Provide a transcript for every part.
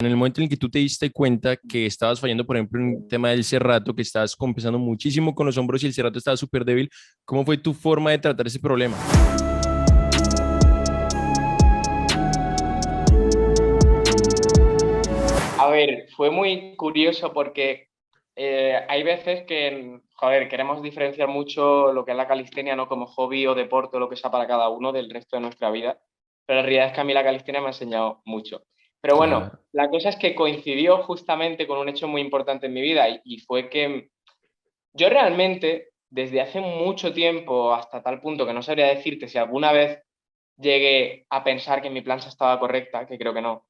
En el momento en el que tú te diste cuenta que estabas fallando, por ejemplo, en el tema del cerrato, que estabas compensando muchísimo con los hombros y el cerrato estaba súper débil, ¿cómo fue tu forma de tratar ese problema? A ver, fue muy curioso porque hay veces que, joder, queremos diferenciar mucho lo que es la calistenia, ¿no? Como hobby o deporte o lo que sea para cada uno del resto de nuestra vida. Pero la realidad es que a mí la calistenia me ha enseñado mucho. Pero bueno, Claro. la cosa es que coincidió justamente con un hecho muy importante en mi vida y fue que yo realmente, desde hace mucho tiempo, hasta tal punto que no sabría decirte si alguna vez llegué a pensar que mi plancha estaba correcta, que creo que no.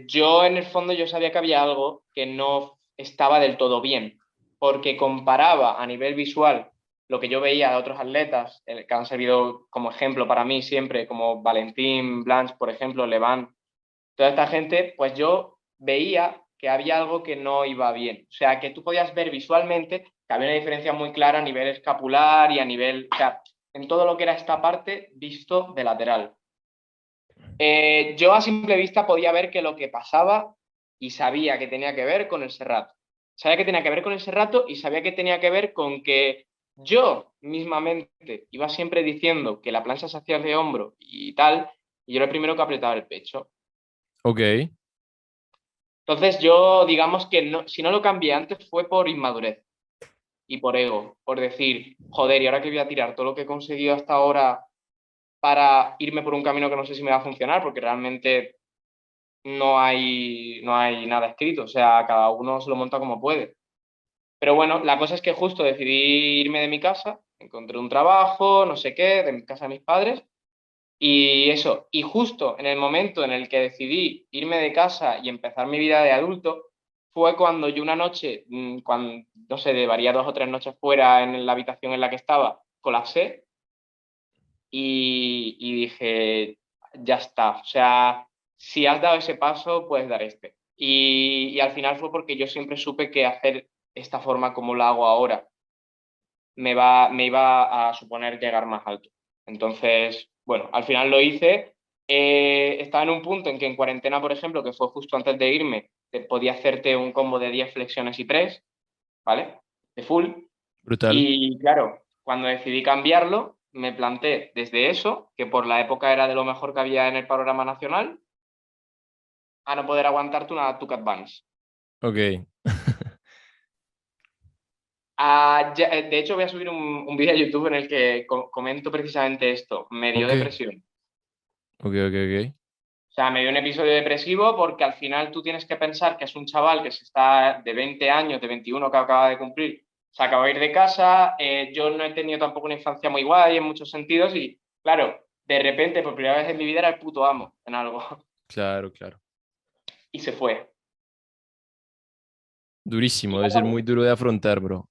Yo en el fondo yo sabía que había algo que no estaba del todo bien, porque comparaba a nivel visual lo que yo veía de otros atletas, que han servido como ejemplo para mí siempre, como Valentín, Blanche, por ejemplo, Leván, toda esta gente, pues yo veía que había algo que no iba bien. O sea, que tú podías ver visualmente que había una diferencia muy clara a nivel escapular y a nivel, o sea, en todo lo que era esta parte visto de lateral. Yo a simple vista podía ver que lo que pasaba y sabía que tenía que ver con el Serrato. Sabía que tenía que ver con el Serrato y sabía que tenía que ver con que yo mismamente iba siempre diciendo que la plancha se hacía de hombro y tal, y yo era el primero que apretaba el pecho. Ok. Entonces yo, digamos que no, si no lo cambié antes fue por inmadurez y por ego, por decir, joder, y ahora que voy a tirar todo lo que he conseguido hasta ahora para irme por un camino que no sé si me va a funcionar, porque realmente no hay nada escrito, o sea, cada uno se lo monta como puede. Pero bueno, la cosa es que justo decidí irme de mi casa, encontré un trabajo, no sé qué, de mi casa de mis padres, y eso, y justo en el momento en el que decidí irme de casa y empezar mi vida de adulto, fue cuando yo una noche, cuando, no sé, llevaría 2 o 3 noches fuera en la habitación en la que estaba, colapsé y dije, ya está, o sea, si has dado ese paso, puedes dar este. Y al final fue porque yo siempre supe que hacer esta forma como la hago ahora me iba a suponer llegar más alto. Entonces, bueno, al final lo hice. Estaba en un punto en que en cuarentena, por ejemplo, que fue justo antes de irme, te podía hacerte un combo de 10 flexiones y press, ¿vale? De full. Brutal. Y claro, cuando decidí cambiarlo, me planté desde eso, que por la época era de lo mejor que había en el panorama nacional, a no poder aguantarte una Tucat Advance. Ok. De hecho, voy a subir un vídeo a YouTube en el que comento precisamente esto. Me dio Ok. depresión. Ok, ok, ok. O sea, me dio un episodio depresivo porque al final tú tienes que pensar que es un chaval que se está de 20 años, de 21 que acaba de cumplir, se acaba de ir de casa, yo no he tenido tampoco una infancia muy guay en muchos sentidos y, claro, de repente, por primera vez en mi vida era el puto amo en algo Claro, claro. y se fue. Y Durísimo, debe ser claro, muy duro de afrontar, bro.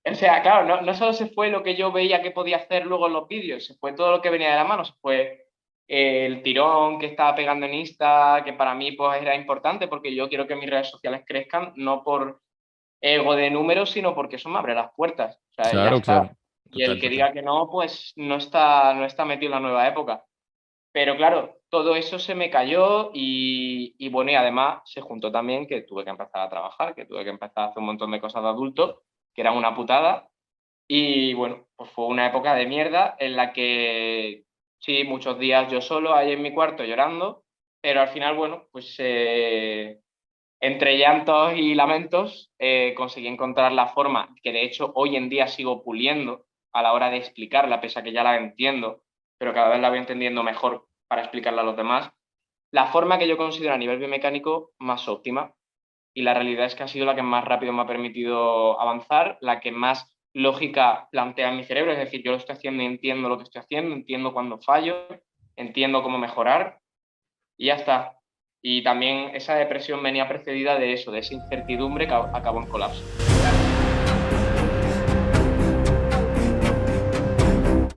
o sea, claro, no solo se fue lo que yo veía que podía hacer luego en los vídeos, se fue todo lo que venía de la mano, se fue el tirón que estaba pegando en Insta, que para mí pues era importante porque yo quiero que mis redes sociales crezcan, no por ego de números, sino porque eso me abre las puertas. O sea, ya Claro, claro. está. Y el Total, que total. diga que no, pues no está metido en la nueva época. Pero claro, todo eso se me cayó y bueno, y además se juntó también que tuve que empezar a trabajar, que tuve que empezar a hacer un montón de cosas de adulto, que eran una putada. Y bueno, pues fue una época de mierda en la que sí, muchos días yo solo ahí en mi cuarto llorando, pero al final, bueno, pues entre llantos y lamentos conseguí encontrar la forma que de hecho hoy en día sigo puliendo a la hora de explicarla, pese a que ya la entiendo, pero cada vez la voy entendiendo mejor para explicarla a los demás, la forma que yo considero a nivel biomecánico más óptima. Y la realidad es que ha sido la que más rápido me ha permitido avanzar, la que más lógica plantea en mi cerebro, es decir, yo lo estoy haciendo y entiendo lo que estoy haciendo, entiendo cuando fallo, entiendo cómo mejorar y ya está. Y también esa depresión venía precedida de eso, de esa incertidumbre que acabó en colapso.